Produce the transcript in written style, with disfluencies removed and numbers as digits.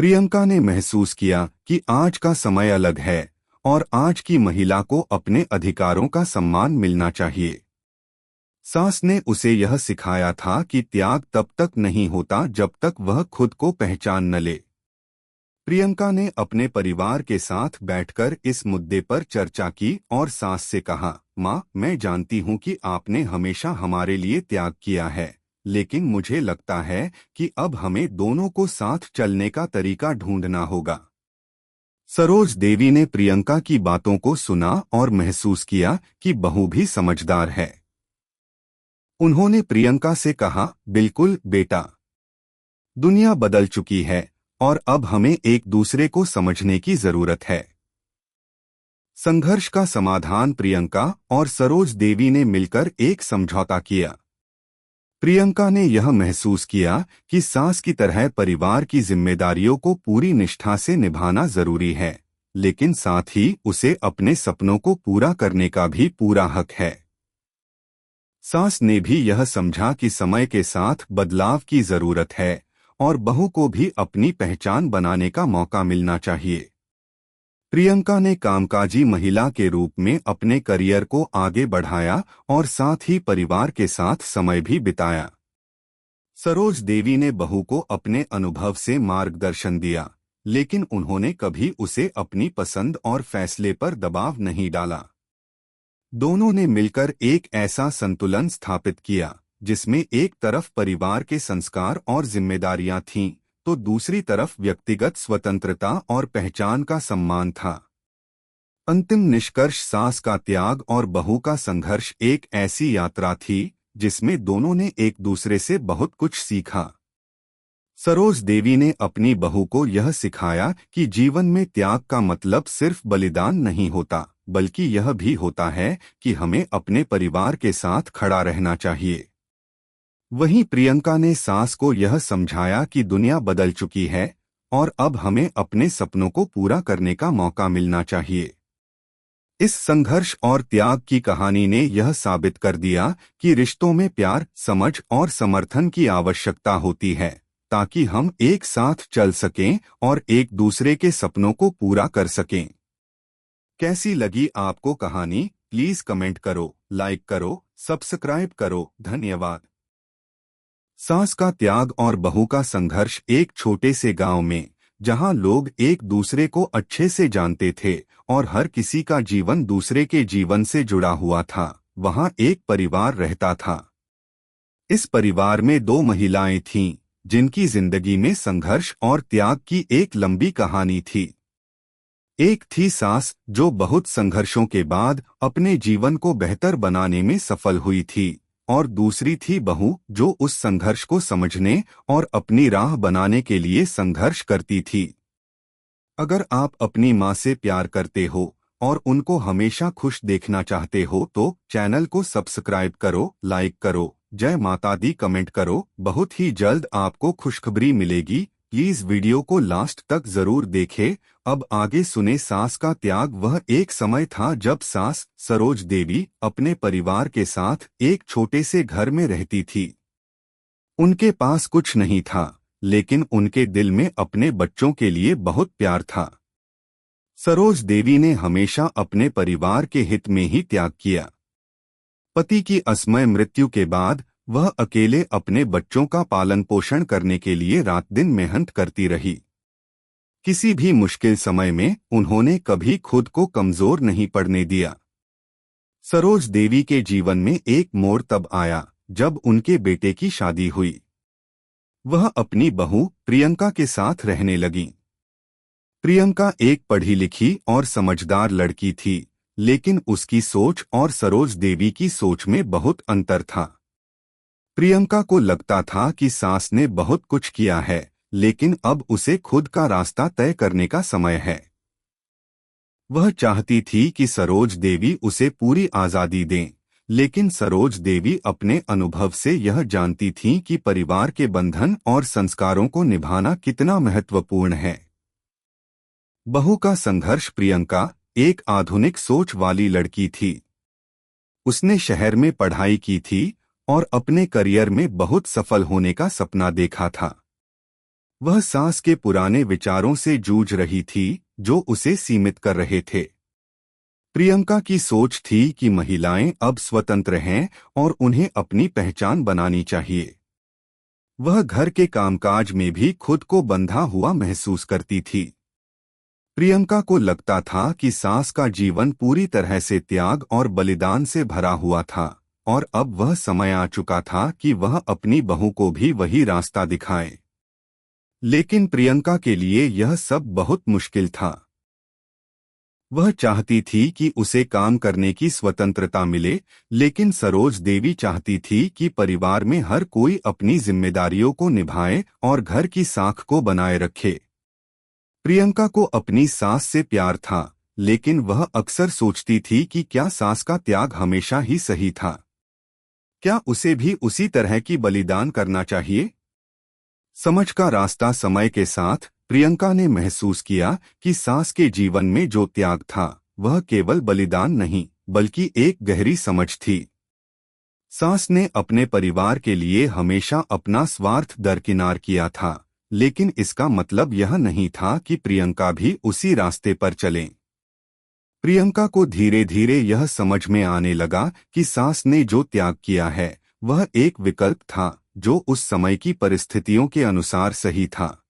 प्रियंका ने महसूस किया कि आज का समय अलग है और आज की महिला को अपने अधिकारों का सम्मान मिलना चाहिए। सास ने उसे यह सिखाया था कि त्याग तब तक नहीं होता जब तक वह खुद को पहचान न ले। प्रियंका ने अपने परिवार के साथ बैठकर इस मुद्दे पर चर्चा की और सास से कहा, माँ, मैं जानती हूँ कि आपने हमेशा हमारे लिए त्याग किया है, लेकिन मुझे लगता है कि अब हमें दोनों को साथ चलने का तरीका ढूंढना होगा। सरोज देवी ने प्रियंका की बातों को सुना और महसूस किया कि बहू भी समझदार है। उन्होंने प्रियंका से कहा, बिल्कुल बेटा, दुनिया बदल चुकी है और अब हमें एक दूसरे को समझने की जरूरत है। संघर्ष का समाधान प्रियंका और सरोज देवी ने मिलकर एक समझौता किया। प्रियंका ने यह महसूस किया कि सास की तरह परिवार की जिम्मेदारियों को पूरी निष्ठा से निभाना जरूरी है, लेकिन साथ ही उसे अपने सपनों को पूरा करने का भी पूरा हक है। सास ने भी यह समझा कि समय के साथ बदलाव की जरूरत है और बहू को भी अपनी पहचान बनाने का मौका मिलना चाहिए। प्रियंका ने कामकाजी महिला के रूप में अपने करियर को आगे बढ़ाया और साथ ही परिवार के साथ समय भी बिताया। सरोज देवी ने बहू को अपने अनुभव से मार्गदर्शन दिया, लेकिन उन्होंने कभी उसे अपनी पसंद और फैसले पर दबाव नहीं डाला। दोनों ने मिलकर एक ऐसा संतुलन स्थापित किया जिसमें एक तरफ परिवार के संस्कार और जिम्मेदारियां थीं, तो दूसरी तरफ व्यक्तिगत स्वतंत्रता और पहचान का सम्मान था। अंतिम निष्कर्ष सास का त्याग और बहू का संघर्ष एक ऐसी यात्रा थी जिसमें दोनों ने एक दूसरे से बहुत कुछ सीखा। सरोज देवी ने अपनी बहू को यह सिखाया कि जीवन में त्याग का मतलब सिर्फ बलिदान नहीं होता, बल्कि यह भी होता है कि हमें अपने परिवार के साथ खड़ा रहना चाहिए। वहीं प्रियंका ने सास को यह समझाया कि दुनिया बदल चुकी है और अब हमें अपने सपनों को पूरा करने का मौका मिलना चाहिए। इस संघर्ष और त्याग की कहानी ने यह साबित कर दिया कि रिश्तों में प्यार, समझ और समर्थन की आवश्यकता होती है, ताकि हम एक साथ चल सकें और एक दूसरे के सपनों को पूरा कर सकें। कैसी लगी आपको कहानी? प्लीज कमेंट करो, लाइक करो, सब्सक्राइब करो। धन्यवाद। सास का त्याग और बहू का संघर्ष। एक छोटे से गांव में, जहां लोग एक दूसरे को अच्छे से जानते थे और हर किसी का जीवन दूसरे के जीवन से जुड़ा हुआ था, वहां एक परिवार रहता था। इस परिवार में दो महिलाएं थीं, जिनकी जिंदगी में संघर्ष और त्याग की एक लंबी कहानी थी। एक थी सास, जो बहुत संघर्षों के बाद अपने जीवन को बेहतर बनाने में सफल हुई थी, और दूसरी थी बहू, जो उस संघर्ष को समझने और अपनी राह बनाने के लिए संघर्ष करती थी। अगर आप अपनी माँ से प्यार करते हो और उनको हमेशा खुश देखना चाहते हो तो चैनल को सब्सक्राइब करो, लाइक करो, जय माता दी कमेंट करो। बहुत ही जल्द आपको खुशखबरी मिलेगी। प्लीज वीडियो को लास्ट तक जरूर देखें। अब आगे सुने सास का त्याग। वह एक समय था जब सास सरोज देवी अपने परिवार के साथ एक छोटे से घर में रहती थी। उनके पास कुछ नहीं था, लेकिन उनके दिल में अपने बच्चों के लिए बहुत प्यार था। सरोज देवी ने हमेशा अपने परिवार के हित में ही त्याग किया। पति की असमय मृत्यु के बाद वह अकेले अपने बच्चों का पालन पोषण करने के लिए रात दिन मेहनत करती रही। किसी भी मुश्किल समय में उन्होंने कभी खुद को कमजोर नहीं पड़ने दिया। सरोज देवी के जीवन में एक मोड़ तब आया जब उनके बेटे की शादी हुई। वह अपनी बहू प्रियंका के साथ रहने लगी। प्रियंका एक पढ़ी लिखी और समझदार लड़की थी, लेकिन उसकी सोच और सरोज देवी की सोच में बहुत अंतर था। प्रियंका को लगता था कि सास ने बहुत कुछ किया है, लेकिन अब उसे खुद का रास्ता तय करने का समय है। वह चाहती थी कि सरोज देवी उसे पूरी आजादी दें, लेकिन सरोज देवी अपने अनुभव से यह जानती थीं कि परिवार के बंधन और संस्कारों को निभाना कितना महत्वपूर्ण है। बहू का संघर्ष। प्रियंका एक आधुनिक सोच वाली लड़की थी। उसने शहर में पढ़ाई की थी और अपने करियर में बहुत सफल होने का सपना देखा था। वह सास के पुराने विचारों से जूझ रही थी जो उसे सीमित कर रहे थे। प्रियंका की सोच थी कि महिलाएं अब स्वतंत्र हैं और उन्हें अपनी पहचान बनानी चाहिए। वह घर के कामकाज में भी खुद को बंधा हुआ महसूस करती थी। प्रियंका को लगता था कि सास का जीवन पूरी तरह से त्याग और बलिदान से भरा हुआ था और अब वह समय आ चुका था कि वह अपनी बहू को भी वही रास्ता दिखाए। लेकिन प्रियंका के लिए यह सब बहुत मुश्किल था। वह चाहती थी कि उसे काम करने की स्वतंत्रता मिले, लेकिन सरोज देवी चाहती थी कि परिवार में हर कोई अपनी जिम्मेदारियों को निभाए और घर की साख को बनाए रखे। प्रियंका को अपनी सास से प्यार था, लेकिन वह अक्सर सोचती थी कि क्या सास का त्याग हमेशा ही सही था? क्या उसे भी उसी तरह की बलिदान करना चाहिए? समझ का रास्ता समय के साथ प्रियंका ने महसूस किया कि सास के जीवन में जो त्याग था वह केवल बलिदान नहीं बल्कि एक गहरी समझ थी। सास ने अपने परिवार के लिए हमेशा अपना स्वार्थ दरकिनार किया था, लेकिन इसका मतलब यह नहीं था कि प्रियंका भी उसी रास्ते पर चले। प्रियंका को धीरे धीरे यह समझ में आने लगा कि सास ने जो त्याग किया है वह एक विकल्प था जो उस समय की परिस्थितियों के अनुसार सही था।